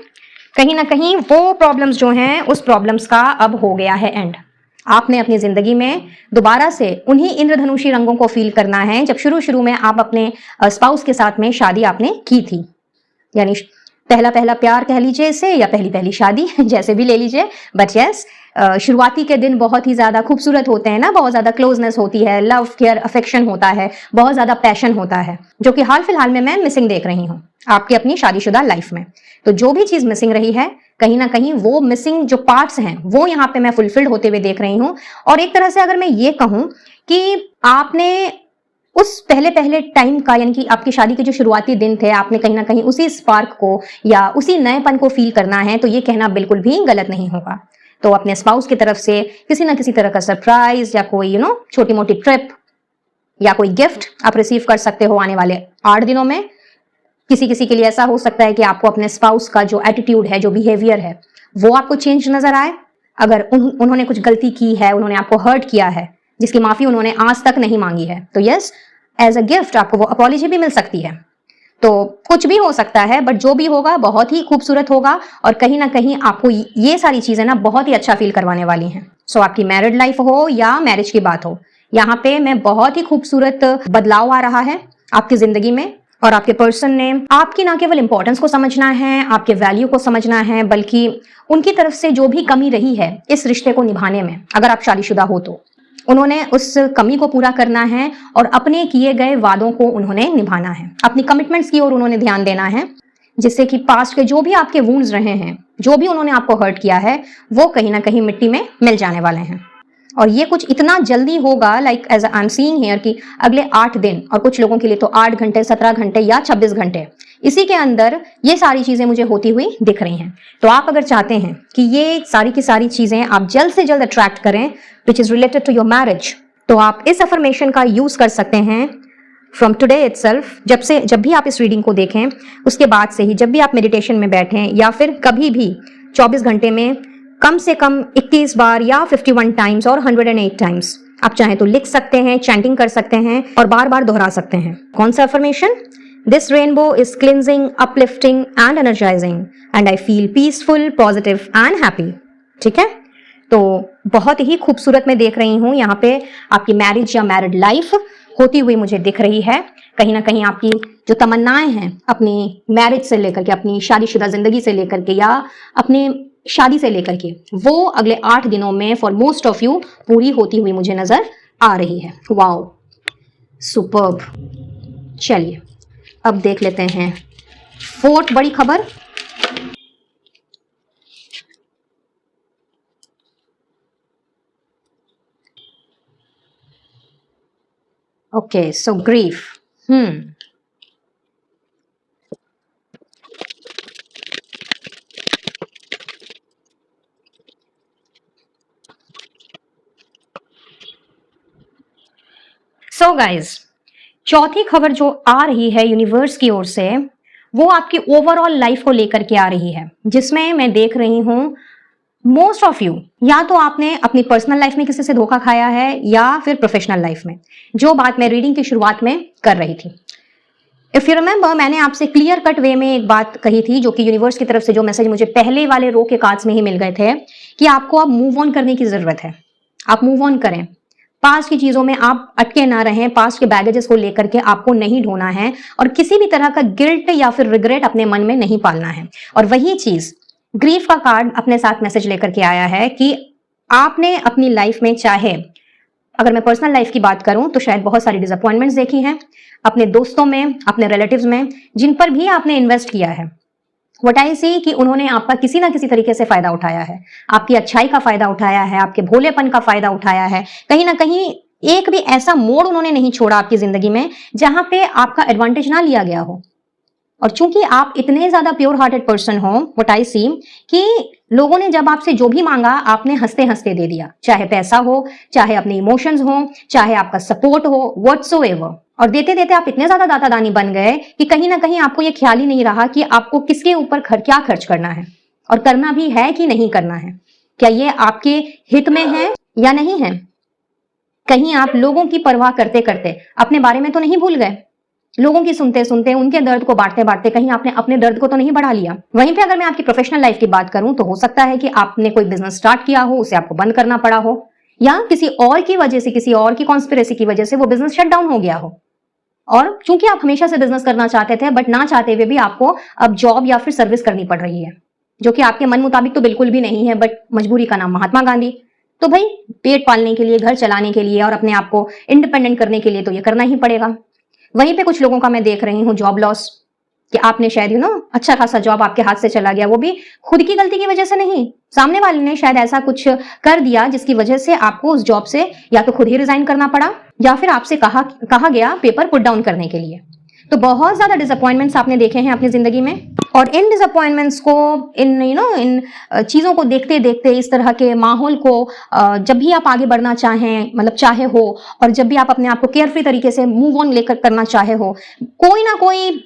कहीं ना कहीं वो प्रॉब्लम्स जो हैं उस प्रॉब्लम्स का अब हो गया है एंड। आपने अपनी जिंदगी में दोबारा से उन्हीं इंद्रधनुषी रंगों को फील करना है जब शुरू शुरू में आप अपने स्पाउस के साथ में शादी आपने की थी, यानी पहला पहला प्यार कह लीजिए इसे, या पहली पहली शादी, जैसे भी ले लीजिए। बट यस, शुरुआती के दिन बहुत ही ज्यादा खूबसूरत होते हैं ना, बहुत ज्यादा क्लोजनेस होती है, लव केयर अफेक्शन होता है, बहुत ज्यादा पैशन होता है, जो कि हाल फिलहाल में मैं मिसिंग देख रही हूँ आपकी अपनी शादीशुदा लाइफ में। तो जो भी चीज मिसिंग रही है, कहीं ना कहीं वो मिसिंग जो पार्ट्स हैं वो यहाँ पे मैं फुलफिल्ड होते हुए देख रही हूँ। और एक तरह से अगर मैं ये कहूँ कि आपने उस पहले पहले टाइम का, यानी कि आपकी शादी के जो शुरुआती दिन थे, आपने कहीं ना कहीं उसी स्पार्क को या उसी नएपन को फील करना है, तो ये कहना बिल्कुल भी गलत नहीं होगा। तो अपने स्पाउस की तरफ से किसी ना किसी तरह का सरप्राइज या कोई छोटी मोटी ट्रिप या कोई गिफ्ट आप रिसीव कर सकते हो आने वाले 8 दिनों में। किसी किसी के लिए ऐसा हो सकता है कि आपको अपने स्पाउस का जो एटीट्यूड है, जो बिहेवियर है, वो आपको चेंज नजर आए। अगर उन्होंने कुछ गलती की है, उन्होंने आपको हर्ट किया है जिसकी माफी उन्होंने आज तक नहीं मांगी है, तो यस, एज अ गिफ्ट आपको वो अपॉलॉजी भी मिल सकती है। तो कुछ भी हो सकता है, बट जो भी होगा बहुत ही खूबसूरत होगा, और कहीं ना कहीं आपको ये सारी चीजें ना बहुत ही अच्छा फील करवाने वाली हैं। सो आपकी मैरिड लाइफ हो या मैरिज की बात हो, यहाँ पे मैं बहुत ही खूबसूरत बदलाव आ रहा है आपकी जिंदगी में। और आपके पर्सन ने आपकी ना केवल इंपॉर्टेंस को समझना है, आपके वैल्यू को समझना है, बल्कि उनकी तरफ से जो भी कमी रही है इस रिश्ते को निभाने में, अगर आप शादीशुदा हो तो उन्होंने उस कमी को पूरा करना है, और अपने किए गए वादों को उन्होंने निभाना है, अपनी कमिटमेंट्स की ओर उन्होंने ध्यान देना है, जिससे कि पास्ट के जो भी आपके वुंड्स रहे हैं, जो भी उन्होंने आपको हर्ट किया है, वो कहीं ना कहीं मिट्टी में मिल जाने वाले हैं। और ये कुछ इतना जल्दी होगा, like as I am seeing here, कि अगले 8 दिन, और कुछ लोगों के लिए तो 8 घंटे, 17 घंटे या 26 घंटे, इसी के अंदर ये सारी चीजें मुझे होती हुई दिख रही हैं। तो आप अगर चाहते हैं कि ये सारी की सारी चीजें आप जल्द से जल्द अट्रैक्ट करें which is related to your marriage, तो आप इस अफर्मेशन का यूज कर सकते हैं फ्रॉम टुडे इटसेल्फ। जब भी आप इस रीडिंग को देखें, उसके बाद से ही, जब भी आप मेडिटेशन में बैठें, या फिर कभी भी 24 घंटे में कम से कम 21 बार या 51 टाइम्स और 108 टाइम्स आप चाहें तो लिख सकते हैं, चैंटिंग कर सकते हैं और बार बार दोहरा सकते हैं। कौन सा affirmation? This rainbow is cleansing, uplifting and energising, and I feel peaceful, positive and happy. ठीक है, तो बहुत ही खूबसूरत मैं देख रही हूं यहाँ पे आपकी मैरिज या मैरिड लाइफ होती हुई मुझे दिख रही है। कहीं ना कहीं आपकी जो तमन्नाएं हैं अपनी मैरिज से लेकर के, अपनी शादीशुदा जिंदगी से लेकर के, या अपने शादी से लेकर के, वो अगले 8 दिनों में फॉर मोस्ट ऑफ यू पूरी होती हुई मुझे नजर आ रही है। Wow, superb. चलिए अब देख लेते हैं 4th बड़ी खबर। ओके, सो ग्रीफ। सो गाइज, चौथी खबर जो आ रही है यूनिवर्स की ओर से, वो आपकी ओवरऑल लाइफ को लेकर के आ रही है, जिसमें मैं देख रही हूं मोस्ट ऑफ यू, या तो आपने अपनी पर्सनल लाइफ में किसी से धोखा खाया है या फिर प्रोफेशनल लाइफ में। जो बात मैं रीडिंग की शुरुआत में कर रही थी, इफ यू रिमेंबर, मैंने आपसे क्लियर कट वे में एक बात कही थी, जो कि यूनिवर्स की तरफ से जो मैसेज मुझे पहले वाले रो के कार्ड्स में ही मिल गए थे, कि आपको अब मूव ऑन करने की जरूरत है। आप मूव ऑन करें, पास्ट की चीजों में आप अटके ना रहें, पास्ट के बैगेजेस को लेकर के आपको नहीं ढोना है और किसी भी तरह का गिल्ट या फिर रिग्रेट अपने मन में नहीं पालना है। और वही चीज ग्रीफ का कार्ड अपने साथ मैसेज लेकर के आया है कि आपने अपनी लाइफ में, चाहे अगर मैं पर्सनल लाइफ की बात करूं तो शायद बहुत सारी डिसअपॉइंटमेंट्स देखी हैं अपने दोस्तों में, अपने रिलेटिव्स में, जिन पर भी आपने इन्वेस्ट किया है। व्हाट आई सी कि उन्होंने आपका किसी ना किसी तरीके से फायदा उठाया है, आपकी अच्छाई का फायदा उठाया है, आपके भोलेपन का फायदा उठाया है। कहीं ना कहीं एक भी ऐसा मोड़ उन्होंने नहीं छोड़ा आपकी जिंदगी में जहां पे आपका एडवांटेज ना लिया गया हो। और चूंकि आप इतने ज्यादा प्योर हार्टेड पर्सन हो, व्हाट आई सी कि लोगों ने जब आपसे जो भी मांगा आपने हंसते हंसते दे दिया, चाहे पैसा हो, चाहे अपने इमोशंस हो, चाहे आपका सपोर्ट हो, व्हाटसोएवर। और देते देते आप इतने ज्यादा दाता दानी बन गए कि कहीं ना कहीं आपको ये ख्याल ही नहीं रहा कि आपको किसके ऊपर क्या खर्च करना है और करना भी है कि नहीं करना है। क्या ये आपके हित में है या नहीं है? कहीं आप लोगों की परवाह करते करते अपने बारे में तो नहीं भूल गए? लोगों की सुनते सुनते, उनके दर्द को बांटते बांटते कहीं आपने अपने दर्द को तो नहीं बढ़ा लिया? वहीं पे अगर मैं आपकी प्रोफेशनल लाइफ की बात करूं तो हो सकता है कि आपने कोई बिजनेस स्टार्ट किया हो, उसे आपको बंद करना पड़ा हो, या किसी और की वजह से, किसी और की कॉन्स्पिरेसी की वजह से वो बिजनेस शट डाउन हो गया हो। और चूंकि आप हमेशा से बिजनेस करना चाहते थे, बट ना चाहते हुए भी आपको अब जॉब या फिर सर्विस करनी पड़ रही है, जो कि आपके मन मुताबिक तो बिल्कुल भी नहीं है, बट मजबूरी का नाम महात्मा गांधी। तो भाई, पेट पालने के लिए, घर चलाने के लिए और अपने आप को इंडिपेंडेंट करने के लिए तो ये करना ही पड़ेगा। वहीं पे कुछ लोगों का मैं देख रही हूँ जॉब लॉस, कि आपने शायद अच्छा खासा जॉब आपके हाथ से चला गया, वो भी खुद की गलती की वजह से नहीं, सामने वाले ने शायद ऐसा कुछ कर दिया जिसकी वजह से आपको उस जॉब से या तो खुद ही रिजाइन करना पड़ा या फिर आपसे कहा गया पेपर पुट डाउन करने के लिए। तो बहुत ज्यादा डिसअपॉइंटमेंट्स आपने देखे हैं अपनी जिंदगी में, और इन डिसअपॉइंटमेंट्स को, इन चीजों को देखते देखते, इस तरह के माहौल को जब भी आप आगे बढ़ना चाहें, मतलब चाहे हो, और जब भी आप अपने आप को केयरफ्री तरीके से मूव ऑन लेकर करना चाहे हो, कोई ना कोई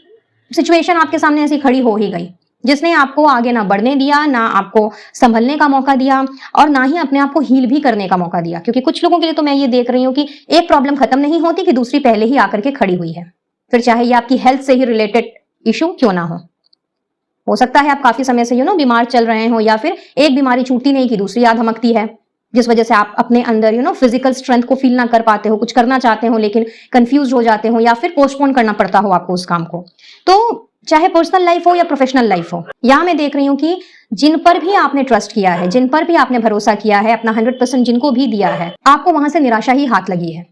सिचुएशन आपके सामने ऐसी खड़ी हो ही गई जिसने आपको आगे ना बढ़ने दिया, ना आपको संभलने का मौका दिया, और ना ही अपने आप को हील भी करने का मौका दिया। क्योंकि कुछ लोगों के लिए तो मैं ये देख रही हूँ कि एक प्रॉब्लम खत्म नहीं होती कि दूसरी पहले ही आकर के खड़ी हुई है, फिर चाहे ये आपकी हेल्थ से ही रिलेटेड इशू क्यों ना हो सकता है आप काफी समय से बीमार चल रहे हो, या फिर एक बीमारी छूटती नहीं कि दूसरी याद धमकती है, जिस वजह से आप अपने अंदर फिजिकल स्ट्रेंथ को फील ना कर पाते हो, कुछ करना चाहते हो लेकिन कंफ्यूज हो जाते हो, या फिर पोस्टपोन करना पड़ता हो आपको उस काम को। तो चाहे पर्सनल लाइफ हो या प्रोफेशनल लाइफ हो, यहां मैं देख रही हूं कि जिन पर भी आपने ट्रस्ट किया है, जिन पर भी आपने भरोसा किया है, अपना 100% जिनको भी दिया है, आपको वहां से निराशा ही हाथ लगी है।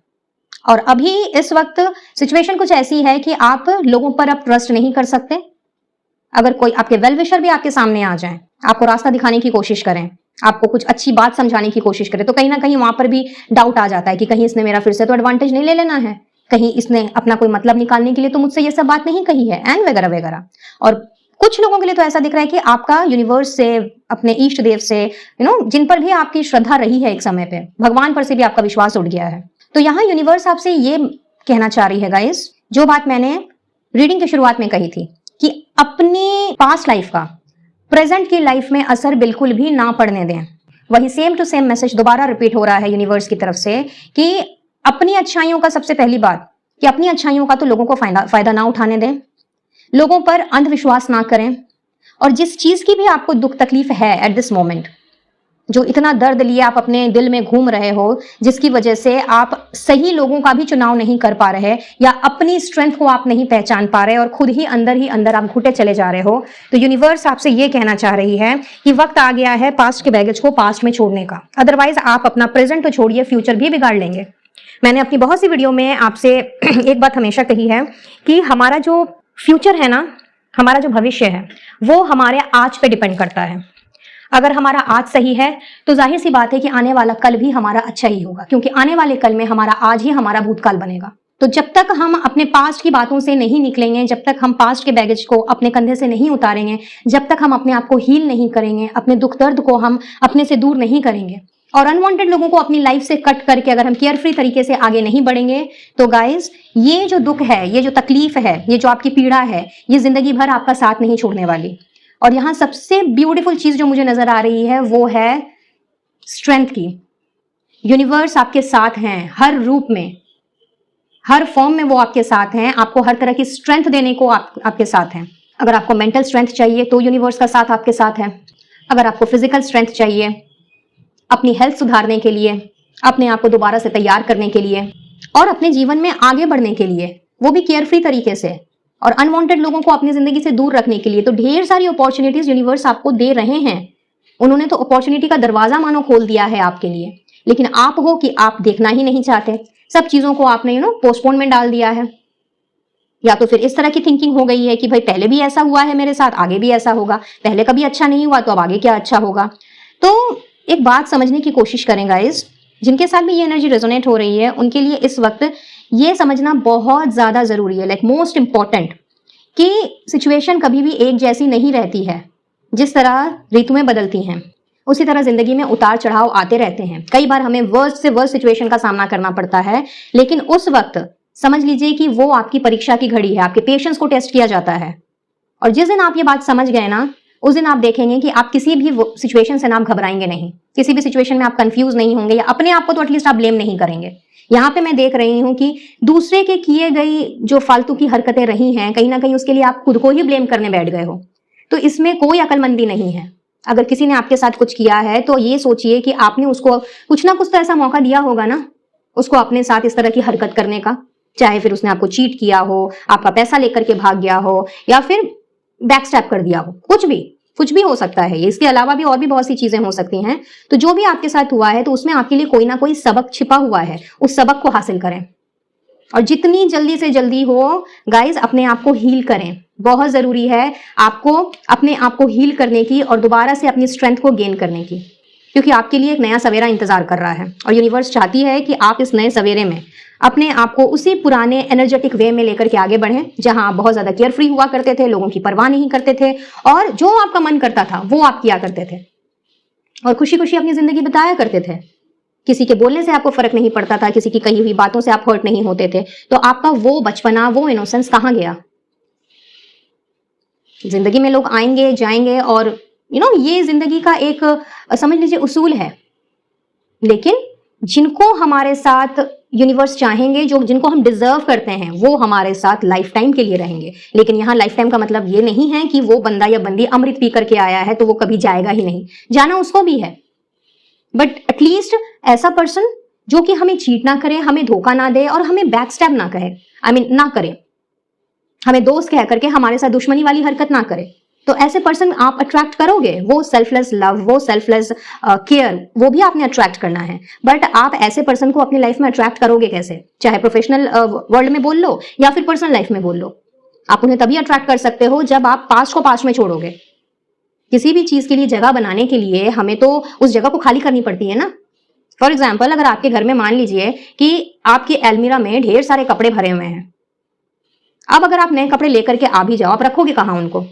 और अभी इस वक्त सिचुएशन कुछ ऐसी है कि आप लोगों पर अब ट्रस्ट नहीं कर सकते। अगर कोई आपके वेल विशर भी आपके सामने आ जाए, आपको रास्ता दिखाने की कोशिश करें, आपको कुछ अच्छी बात समझाने की कोशिश करें, तो कहीं ना कहीं वहां पर भी डाउट आ जाता है कि कहीं इसने मेरा फिर से तो एडवांटेज नहीं ले लेना है, कहीं इसने अपना कोई मतलब निकालने के लिए तो मुझसे ये सब बात नहीं कही है, एंड वगैरह वगैरह। और कुछ लोगों के लिए तो ऐसा दिख रहा है कि आपका यूनिवर्स से, अपने इष्ट देव से, जिन पर भी आपकी श्रद्धा रही है एक समय पे, भगवान पर से भी आपका विश्वास उठ गया है। तो यहाँ यूनिवर्स आपसे ये कहना चाह रही है गाइस, जो बात मैंने रीडिंग की शुरुआत में कही थी, कि अपनी पास्ट लाइफ का प्रेजेंट की लाइफ में असर बिल्कुल भी ना पड़ने दें। वही सेम टू सेम मैसेज दोबारा रिपीट हो रहा है यूनिवर्स की तरफ से, कि अपनी अच्छाइयों का, सबसे पहली बात कि अपनी अच्छाइयों का तो लोगों को फायदा ना उठाने दें, लोगों पर अंधविश्वास ना करें, और जिस चीज की भी आपको दुख तकलीफ है एट दिस मोमेंट, जो इतना दर्द लिए आप अपने दिल में घूम रहे हो, जिसकी वजह से आप सही लोगों का भी चुनाव नहीं कर पा रहे, या अपनी स्ट्रेंथ को आप नहीं पहचान पा रहे और खुद ही अंदर आप घुटे चले जा रहे हो, तो यूनिवर्स आपसे ये कहना चाह रही है कि वक्त आ गया है पास्ट के बैगेज को पास्ट में छोड़ने का। अदरवाइज आप अपना प्रेजेंट तो छोड़िए, फ्यूचर भी बिगाड़ लेंगे। मैंने अपनी बहुत सी वीडियो में आपसे एक बात हमेशा कही है कि हमारा जो फ्यूचर है ना, हमारा जो भविष्य है, वो हमारे आज पे डिपेंड करता है। अगर हमारा आज सही है तो जाहिर सी बात है कि आने वाला कल भी हमारा अच्छा ही होगा, क्योंकि आने वाले कल में हमारा आज ही हमारा भूतकाल बनेगा। तो जब तक हम अपने पास्ट की बातों से नहीं निकलेंगे, जब तक हम पास्ट के बैगेज को अपने कंधे से नहीं उतारेंगे, जब तक हम अपने आप को हील नहीं करेंगे, अपने दुख दर्द को हम अपने से दूर नहीं करेंगे, और अनवांटेड लोगों को अपनी लाइफ से कट करके अगर हम केयरफ्री तरीके से आगे नहीं बढ़ेंगे तो गाइस, ये जो दुख है, ये जो तकलीफ है, ये जो आपकी पीड़ा है, ये जिंदगी भर आपका साथ नहीं छोड़ने वाली। और यहाँ सबसे ब्यूटीफुल चीज जो मुझे नजर आ रही है वो है स्ट्रेंथ की। यूनिवर्स आपके साथ हैं हर रूप में, हर फॉर्म में वो आपके साथ हैं, आपको हर तरह की स्ट्रेंथ देने को आपके साथ हैं। अगर आपको मेंटल स्ट्रेंथ चाहिए तो यूनिवर्स का साथ आपके साथ है। अगर आपको फिजिकल स्ट्रेंथ चाहिए अपनी हेल्थ सुधारने के लिए, अपने आप को दोबारा से तैयार करने के लिए और अपने जीवन में आगे बढ़ने के लिए, वो भी केयरफ्री तरीके से, और अनवांटेड लोगों को अपनी जिंदगी से दूर रखने के लिए, तो ढेर सारी अपॉर्चुनिटीज यूनिवर्स आपको दे रहे हैं। उन्होंने तो अपॉर्चुनिटी का दरवाजा मानो खोल दिया है आपके लिए, लेकिन आप हो कि आप देखना ही नहीं चाहते। सब चीजों को आपने पोस्टपोन में डाल दिया है, या तो फिर इस तरह की थिंकिंग हो गई है कि भाई पहले भी ऐसा हुआ है मेरे साथ, आगे भी ऐसा होगा, पहले कभी अच्छा नहीं हुआ तो अब आगे क्या अच्छा होगा। तो एक बात समझने की कोशिश करें गाइस, जिनके साथ भी ये एनर्जी रेजोनेट हो रही है उनके लिए इस वक्त ये समझना बहुत ज्यादा जरूरी है, लाइक मोस्ट इंपॉर्टेंट, कि सिचुएशन कभी भी एक जैसी नहीं रहती है। जिस तरह ऋतुएं बदलती हैं उसी तरह जिंदगी में उतार चढ़ाव आते रहते हैं। कई बार हमें वर्स्ट से वर्स्ट सिचुएशन का सामना करना पड़ता है, लेकिन उस वक्त समझ लीजिए कि वो आपकी परीक्षा की घड़ी है, आपके पेशेंस को टेस्ट किया जाता है। और जिस दिन आप ये बात समझ गए ना, उस दिन आप देखेंगे कि आप किसी भी सिचुएशन से ना आप घबराएंगे नहीं, किसी भी सिचुएशन में आप कंफ्यूज नहीं होंगे, या अपने आप को तो एटलीस्ट आप ब्लेम नहीं करेंगे। यहाँ पे मैं देख रही हूँ कि दूसरे के किए गई जो फालतू की हरकतें रही हैं, कहीं ना कहीं उसके लिए आप खुद को ही ब्लेम करने बैठ गए हो। तो इसमें कोई अकलमंदी नहीं है। अगर किसी ने आपके साथ कुछ किया है तो ये सोचिए कि आपने उसको कुछ ना कुछ तो ऐसा मौका दिया होगा ना, उसको अपने साथ इस तरह की हरकत करने का। चाहे फिर उसने आपको चीट किया हो, आपका पैसा लेकर के भाग गया हो, या फिर बैकस्टैप कर दिया हो, कुछ भी हो सकता है। इसके अलावा भी और भी बहुत सी चीजें हो सकती हैं। तो जो भी आपके साथ हुआ है तो उसमें आपके लिए कोई ना कोई सबक छिपा हुआ है, उस सबक को हासिल करें और जितनी जल्दी से जल्दी हो गाइस अपने आप को हील करें। बहुत जरूरी है आपको अपने आप को हील करने की और दोबारा से अपनी स्ट्रेंथ को गेन करने की, क्योंकि आपके लिए एक नया सवेरा इंतजार कर रहा है और यूनिवर्स चाहती है कि आप इस नए सवेरे में अपने आप को उसी पुराने एनर्जेटिक वे में लेकर के आगे बढ़ें, जहां आप बहुत ज्यादा केयरफ्री हुआ करते थे, लोगों की परवाह नहीं करते थे और जो आपका मन करता था वो आप किया करते थे और खुशी खुशी अपनी जिंदगी बिताया करते थे। किसी के बोलने से आपको फर्क नहीं पड़ता था, किसी की कही हुई बातों से आप हर्ट नहीं होते थे। तो आपका वो बचपना, वो इनोसेंस कहाँ गया? जिंदगी में लोग आएंगे जाएंगे और ये जिंदगी का एक समझ लीजिए उसूल है, लेकिन जिनको हमारे साथ यूनिवर्स चाहेंगे, जो जिनको हम डिजर्व करते हैं, वो हमारे साथ लाइफ टाइम के लिए रहेंगे। लेकिन यहाँ लाइफ टाइम का मतलब ये नहीं है कि वो बंदा या बंदी अमृत पी करके आया है तो वो कभी जाएगा ही नहीं, जाना उसको भी है, बट एटलीस्ट ऐसा पर्सन जो कि हमें चीट ना करे, हमें धोखा ना दे और हमें बैकस्टैब ना कहे, ना करे, हमें दोस्त कह करके हमारे साथ दुश्मनी वाली हरकत ना करे। तो ऐसे पर्सन आप अट्रैक्ट करोगे, वो सेल्फलेस लव, वो सेल्फलेस केयर, वो भी आपने अट्रैक्ट करना है। बट आप ऐसे पर्सन को अपनी लाइफ में अट्रैक्ट करोगे कैसे? चाहे प्रोफेशनल वर्ल्ड में बोल लो या फिर पर्सनल लाइफ में बोल लो, आप उन्हें तभी अट्रैक्ट कर सकते हो जब आप पास्ट को पास्ट में छोड़ोगे। किसी भी चीज के लिए जगह बनाने के लिए हमें तो उस जगह को खाली करनी पड़ती है ना। फॉर एग्जाम्पल, अगर आपके घर में मान लीजिए कि आपकी अलमीरा में ढेर सारे कपड़े भरे हुए हैं, अब अगर आप नए कपड़े लेकर के आ भी जाओ, आप रखोगे कहाँ उनको?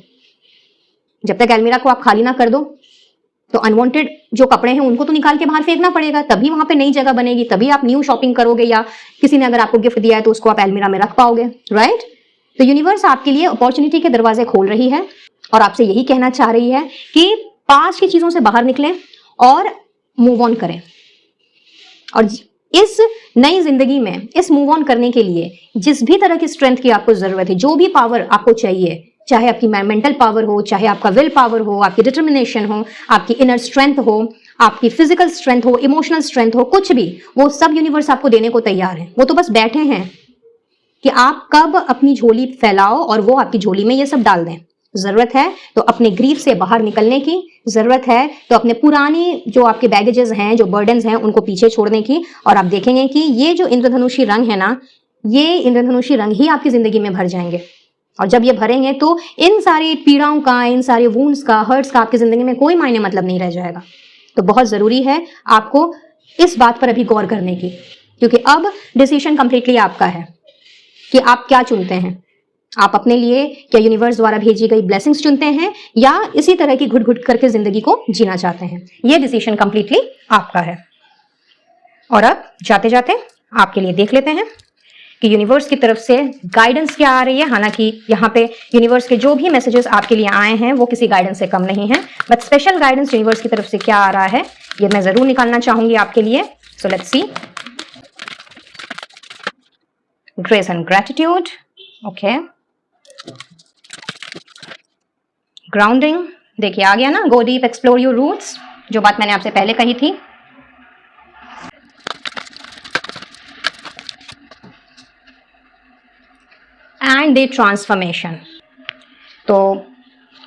जब तक अलमीरा को आप खाली ना कर दो तो अनवांटेड जो कपड़े हैं उनको तो निकाल के बाहर फेंकना पड़ेगा, तभी वहां पे नई जगह बनेगी, तभी आप न्यू शॉपिंग करोगे, या किसी ने अगर आपको गिफ्ट दिया है तो उसको आप अलमीरा में रख पाओगे, राइट? तो यूनिवर्स आपके लिए अपॉर्चुनिटी के दरवाजे खोल रही है और आपसे यही कहना चाह रही है कि पास्ट की चीजों से बाहर निकलें और मूव ऑन करें। और इस नई जिंदगी में इस मूव ऑन करने के लिए जिस भी तरह की स्ट्रेंथ की आपको जरूरत है, जो भी पावर आपको चाहिए, चाहे आपकी मेंटल पावर हो, चाहे आपका विल पावर हो, आपकी डिटर्मिनेशन हो, आपकी इनर स्ट्रेंथ हो, आपकी फिजिकल स्ट्रेंथ हो, इमोशनल स्ट्रेंथ हो, कुछ भी, वो सब यूनिवर्स आपको देने को तैयार है। वो तो बस बैठे हैं कि आप कब अपनी झोली फैलाओ और वो आपकी झोली में ये सब डाल दें। जरूरत है तो अपने ग्रीफ से बाहर निकलने की, जरूरत है तो अपने पुरानी जो आपके बैगेजेस हैं, जो बर्डन्स हैं, उनको पीछे छोड़ने की। और आप देखेंगे कि ये जो इंद्रधनुषी रंग है ना, ये इंद्रधनुषी रंग ही आपकी जिंदगी में भर जाएंगे। और जब ये भरेंगे तो इन सारी पीड़ाओं का, इन सारे वुंड्स का, हर्ट्स का आपकी जिंदगी में कोई मायने मतलब नहीं रह जाएगा। तो बहुत जरूरी है आपको इस बात पर अभी गौर करने की, क्योंकि अब डिसीजन कंप्लीटली आपका है कि आप क्या चुनते हैं। आप अपने लिए क्या यूनिवर्स द्वारा भेजी गई ब्लेसिंग्स चुनते हैं या इसी तरह की घुट घुट करके जिंदगी को जीना चाहते हैं। ये डिसीजन कंप्लीटली आपका है। और अब जाते जाते आपके लिए देख लेते हैं कि यूनिवर्स की तरफ से गाइडेंस क्या आ रही है। हालांकि यहाँ पे यूनिवर्स के जो भी मैसेजेस आपके लिए आए हैं वो किसी गाइडेंस से कम नहीं है, बट स्पेशल गाइडेंस यूनिवर्स की तरफ से क्या आ रहा है ये मैं जरूर निकालना चाहूंगी आपके लिए। So let's see. Grace and gratitude, okay. Grounding, देखिए आ गया ना, go deep, explore your roots, जो बात मैंने आपसे पहले कही थी। एंड द ट्रांसफॉर्मेशन, तो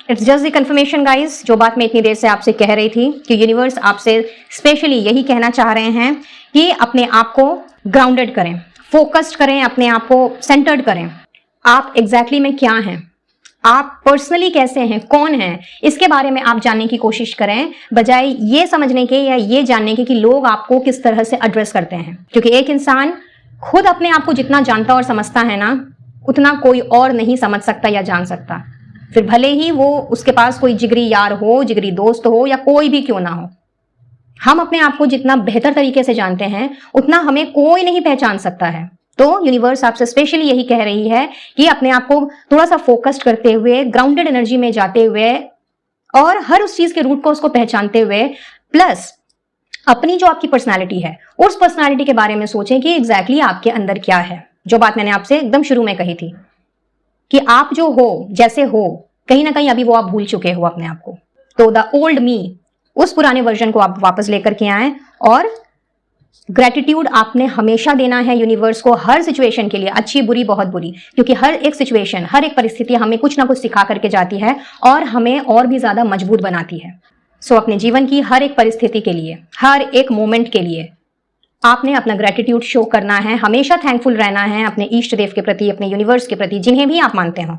it's just the confirmation guys, जो बात मैं इतनी देर से आपसे कह रही थी कि यूनिवर्स आपसे स्पेशली यही कहना चाह रहे हैं कि अपने आप को ग्राउंडेड करें, फोकस्ड करें, अपने आप को सेंटर्ड करें। आप एग्जैक्टली में क्या हैं, आप पर्सनली कैसे हैं, कौन हैं, इसके बारे में आप जानने की कोशिश करें, बजाय ये समझने के या ये जानने के कि लोग आपको किस तरह से एड्रेस करते हैं। क्योंकि एक इंसान खुद अपने आप को जितना जानता और समझता है ना, उतना कोई और नहीं समझ सकता या जान सकता, फिर भले ही वो उसके पास कोई जिगरी यार हो, जिगरी दोस्त हो या कोई भी क्यों ना हो। हम अपने आप को जितना बेहतर तरीके से जानते हैं उतना हमें कोई नहीं पहचान सकता है। तो यूनिवर्स आपसे स्पेशली यही कह रही है कि अपने आप को थोड़ा सा फोकस्ड करते हुए, ग्राउंडेड एनर्जी में जाते हुए और हर उस चीज के रूट को उसको पहचानते हुए, प्लस अपनी जो आपकी पर्सनालिटी है उस पर्सनालिटी के बारे में सोचें कि एग्जैक्टली आपके अंदर क्या है। जो बात मैंने आपसे एकदम शुरू में कही थी कि आप जो हो, जैसे हो, कहीं ना कहीं अभी वो आप भूल चुके हो अपने आप को। तो द ओल्ड मी, उस पुराने वर्जन को आप वापस लेकर के आए और ग्रेटिट्यूड आपने हमेशा देना है यूनिवर्स को, हर सिचुएशन के लिए, अच्छी बुरी बहुत बुरी, क्योंकि हर एक सिचुएशन, हर एक परिस्थिति हमें कुछ ना कुछ सिखा करके जाती है और हमें और भी ज्यादा मजबूत बनाती है। सो अपने जीवन की हर एक परिस्थिति के लिए, हर एक मोमेंट के लिए आपने अपना ग्रेटिट्यूड शो करना है, हमेशा थैंकफुल रहना है अपने इष्ट देव के प्रति, अपने यूनिवर्स के प्रति, जिन्हें भी आप मानते हो।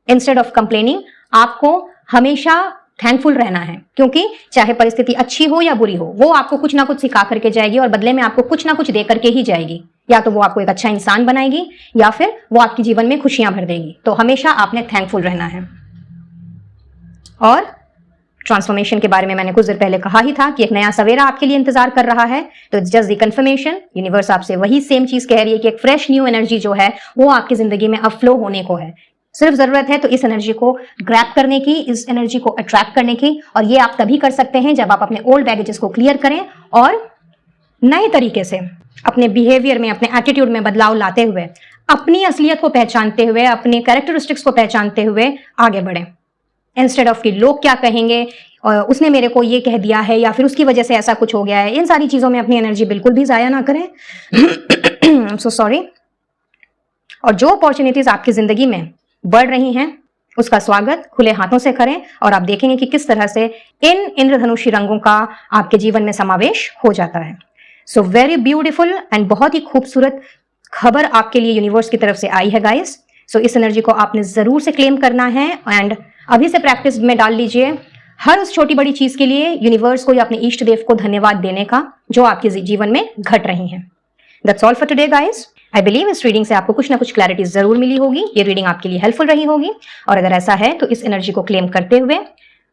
इंस्टेड ऑफ कंप्लेनिंग, आपको हमेशा थैंकफुल रहना है, क्योंकि चाहे परिस्थिति अच्छी हो या बुरी हो, वो आपको कुछ ना कुछ सिखा करके जाएगी और बदले में आपको कुछ ना कुछ दे करके ही जाएगी। या तो वो आपको एक अच्छा इंसान बनाएगी या फिर वो आपके जीवन में खुशियां भर देगी। तो हमेशा आपने थैंकफुल रहना है। और ट्रांसफॉर्मेशन के बारे में मैंने कुछ देर पहले कहा ही था कि एक नया सवेरा आपके लिए इंतजार कर रहा है। तो it's just the confirmation, universe आपसे वही सेम चीज कह रही है कि एक फ्रेश न्यू एनर्जी जो है वो आपकी जिंदगी में अब फ्लो होने को है। सिर्फ जरूरत है तो इस एनर्जी को ग्रैब करने की, इस एनर्जी को अट्रैक्ट करने की, और ये आप तभी कर सकते हैं जब आप अपने ओल्ड बैगेजेस को क्लियर करें और नए तरीके से अपने बिहेवियर में, अपने एटीट्यूड में बदलाव लाते हुए, अपनी असलियत को पहचानते हुए, अपने कैरेक्टरिस्टिक्स को पहचानते हुए आगे बढ़ें। इंस्टेड ऑफ कि लोग क्या कहेंगे, उसने मेरे को ये कह दिया है या फिर उसकी वजह से ऐसा कुछ हो गया है, इन सारी चीजों में अपनी एनर्जी बिल्कुल भी जाया ना करें। I am so sorry. और जो अपॉर्चुनिटीज आपकी जिंदगी में बढ़ रही हैं उसका स्वागत खुले हाथों से करें और आप देखेंगे कि किस तरह से इन इंद्रधनुषी रंगों का आपके जीवन में समावेश हो जाता है। सो वेरी ब्यूटीफुल एंड बहुत ही खूबसूरत खबर आपके लिए यूनिवर्स की तरफ से आई है गाइस। सो इस एनर्जी को आपने जरूर से क्लेम करना है एंड अभी से प्रैक्टिस में डाल लीजिए। हर उस छोटी बड़ी चीज के लिए यूनिवर्स को या अपने इष्ट देव को धन्यवाद देने का जो आपके जीवन में घट रही है। That's all for today guys. I believe इस रीडिंग से आपको कुछ ना कुछ क्लैरिटी जरूर मिली होगी। ये रीडिंग आपके लिए हेल्पफुल रही होगी और अगर ऐसा है तो इस एनर्जी को क्लेम करते हुए,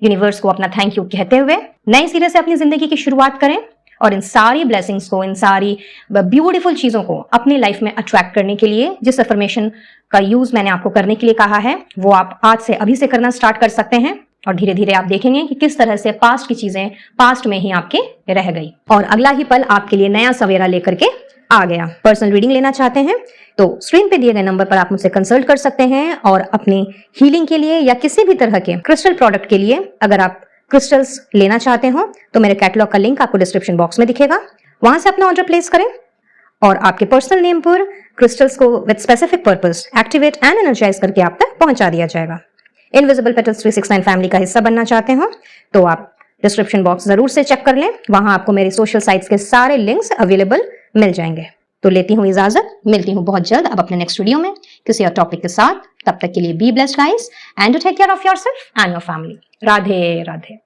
यूनिवर्स को अपना थैंक यू कहते हुए नए सिरे से अपनी जिंदगी की शुरुआत करें और इन सारी ब्लेसिंग्स को, इन सारी ब्यूटीफुल चीजों को अपनी लाइफ में अट्रैक्ट करने के लिए जिस अफर्मेशन का यूज मैंने आपको करने के लिए कहा है वो आप आज से अभी से करना स्टार्ट कर सकते हैं और धीरे धीरे आप देखेंगे कि किस तरह से पास्ट की चीजें पास्ट में ही आपके रह गई और अगला ही पल आपके लिए नया सवेरा लेकर के आ गया। पर्सनल रीडिंग लेना चाहते हैं तो स्क्रीन पे दिए गए नंबर पर आप मुझसे कंसल्ट कर सकते हैं और अपनी हीलिंग के लिए या किसी भी तरह के क्रिस्टल प्रोडक्ट के लिए अगर आप क्रिस्टल्स लेना चाहते हो तो मेरे कैटलॉग का लिंक आपको डिस्क्रिप्शन बॉक्स में दिखेगा, वहां से अपना ऑर्डर प्लेस करें और आपके पर्सनल नेम पर क्रिस्टल्स को with specific purpose activate and energize करके आप तक पहुंचा दिया जाएगा। इनविजिबल पेटल्स 369 फैमिली का हिस्सा बनना चाहते हो तो आप डिस्क्रिप्शन बॉक्स जरूर से चेक कर लें, वहां आपको मेरे सोशल साइट्स के सारे लिंक्स अवेलेबल मिल जाएंगे। तो लेती हूँ इजाजत, मिलती हूँ बहुत जल्द अब अपने नेक्स्ट वीडियो में किसी और टॉपिक के साथ। तब तक के लिए be blessed guys and to take care of yourself and your family. Radhe Radhe.